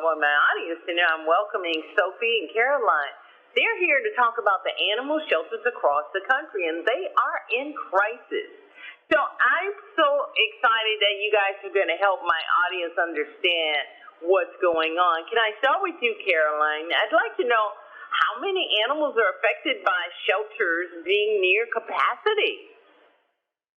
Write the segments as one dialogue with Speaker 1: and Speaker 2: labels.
Speaker 1: want my audience to know I'm welcoming Sophie and Caroline. They're here to talk about the animal shelters across the country, and they are in crisis. So I'm so excited that you guys are going to help my audience understand what's going on. Can I start with you, Caroline? I'd like to know how many animals are affected by shelters being near capacity?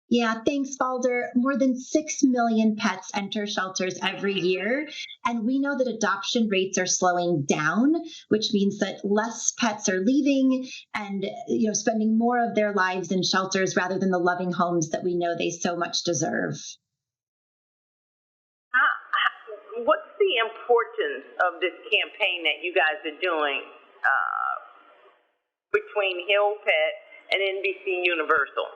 Speaker 2: Yeah, thanks, Valder. More than 6 million pets enter shelters every year. And we know that adoption rates are slowing down, which means that less pets are leaving and spending more of their lives in shelters rather than the loving homes that we know they so much deserve.
Speaker 1: What's the importance of this campaign that you guys are doing between Hill Pet and NBC Universal?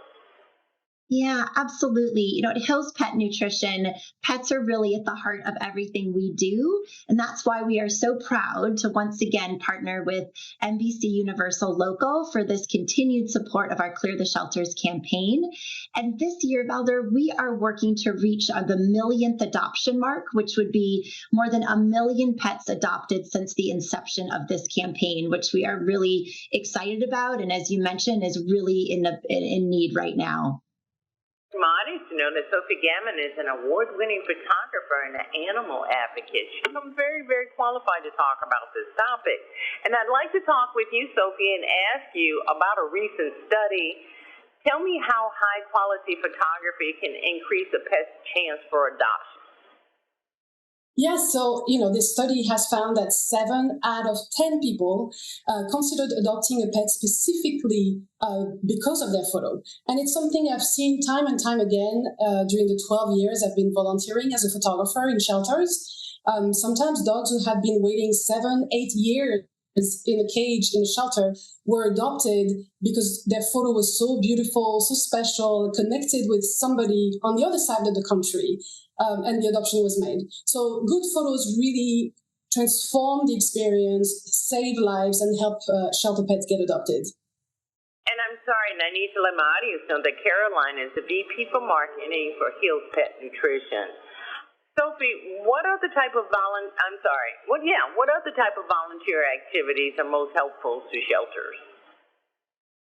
Speaker 2: Yeah, absolutely. At Hill's Pet Nutrition, pets are really at the heart of everything we do. And that's why we are so proud to once again partner with NBC Universal Local for this continued support of our Clear the Shelters campaign. And this year, Valder, we are working to reach the millionth adoption mark, which would be more than 1 million pets adopted since the inception of this campaign, which we are really excited about. And as you mentioned, is really in need right now.
Speaker 1: My audience to know that Sophie Gammon is an award-winning photographer and an animal advocate. She's very, very qualified to talk about this topic. And I'd like to talk with you, Sophie, and ask you about a recent study. Tell me how high-quality photography can increase a pet's chance for adoption.
Speaker 3: Yes, so, this study has found that 7 out of 10 people considered adopting a pet specifically because of their photo. And it's something I've seen time and time again during the 12 years I've been volunteering as a photographer in shelters. Sometimes dogs who have been waiting 7, 8 years in a cage in a shelter were adopted because their photo was so beautiful, so special, connected with somebody on the other side of the country, and the adoption was made. So good photos really transform the experience, save lives, and help shelter pets get adopted.
Speaker 1: And I'm sorry, and I need to let my audience know that Caroline is the VP for marketing for Hill's Pet Nutrition. Sophie, what other type of volunteer activities are most helpful to shelters?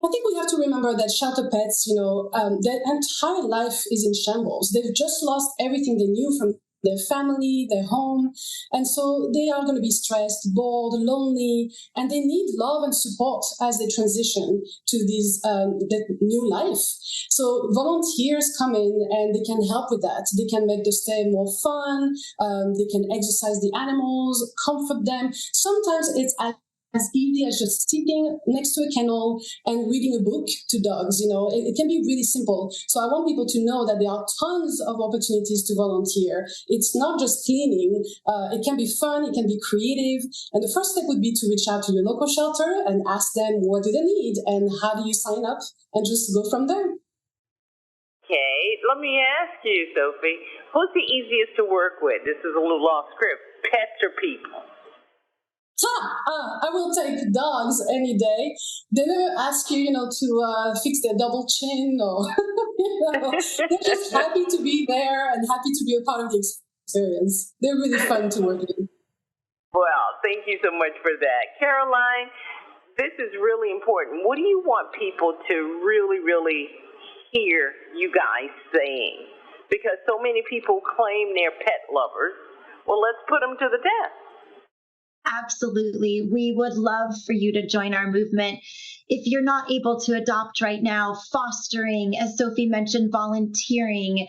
Speaker 3: I think we have to remember that shelter pets, their entire life is in shambles. They've just lost everything they knew from their family, their home, and so they are going to be stressed, bored, lonely, and they need love and support as they transition to that new life. So volunteers come in and they can help with that. They can make the stay more fun. They can exercise the animals, comfort them. Sometimes it's as easy as just sitting next to a kennel and reading a book to dogs. It can be really simple. So I want people to know that there are tons of opportunities to volunteer. It's not just cleaning. It can be fun. It can be creative. And the first step would be to reach out to your local shelter and ask them what do they need and how do you sign up, and just go from there.
Speaker 1: Okay, let me ask you, Sophie, who's the easiest to work with? This is a little off script. Pets or people?
Speaker 3: I will take dogs any day. They never ask you, to fix their double chin or, they're just happy to be there and happy to be a part of the experience. They're really fun to work with.
Speaker 1: Well, thank you so much for that. Caroline, this is really important. What do you want people to really, really hear you guys saying? Because so many people claim they're pet lovers. Well, let's put them to the test.
Speaker 2: Absolutely. We would love for you to join our movement. If you're not able to adopt right now, fostering, as Sophie mentioned, volunteering.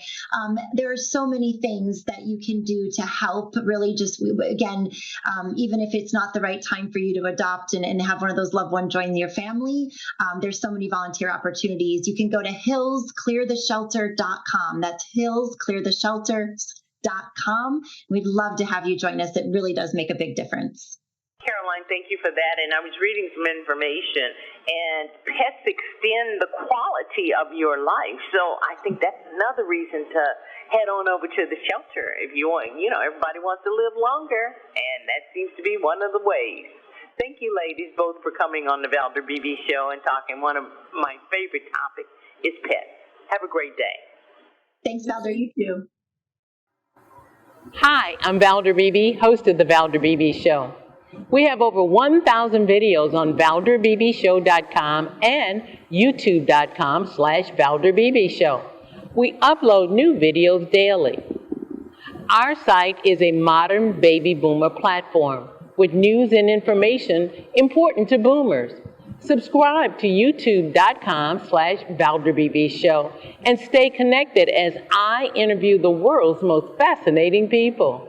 Speaker 2: There are so many things that you can do to help really even if it's not the right time for you to adopt and have one of those loved ones join your family, there's so many volunteer opportunities. You can go to hillscleartheshelter.com. That's hillscleartheshelter.com. We'd love to have you join us. It really does make a big difference.
Speaker 1: Caroline, thank you for that. And I was reading some information, and pets extend the quality of your life. So I think that's another reason to head on over to the shelter. If you want, everybody wants to live longer, and that seems to be one of the ways. Thank you, ladies, both for coming on the Valder Beebe Show and talking. One of my favorite topics is pets. Have a great day.
Speaker 2: Thanks, Valder. You too.
Speaker 4: Hi, I'm Valder Beebe, host of The Valder Beebe Show. We have over 1,000 videos on ValderBeebeShow.com and YouTube.com/Valder Beebe Show. We upload new videos daily. Our site is a modern baby boomer platform with news and information important to boomers. Subscribe to YouTube.com/Valder Beebe Show and stay connected as I interview the world's most fascinating people.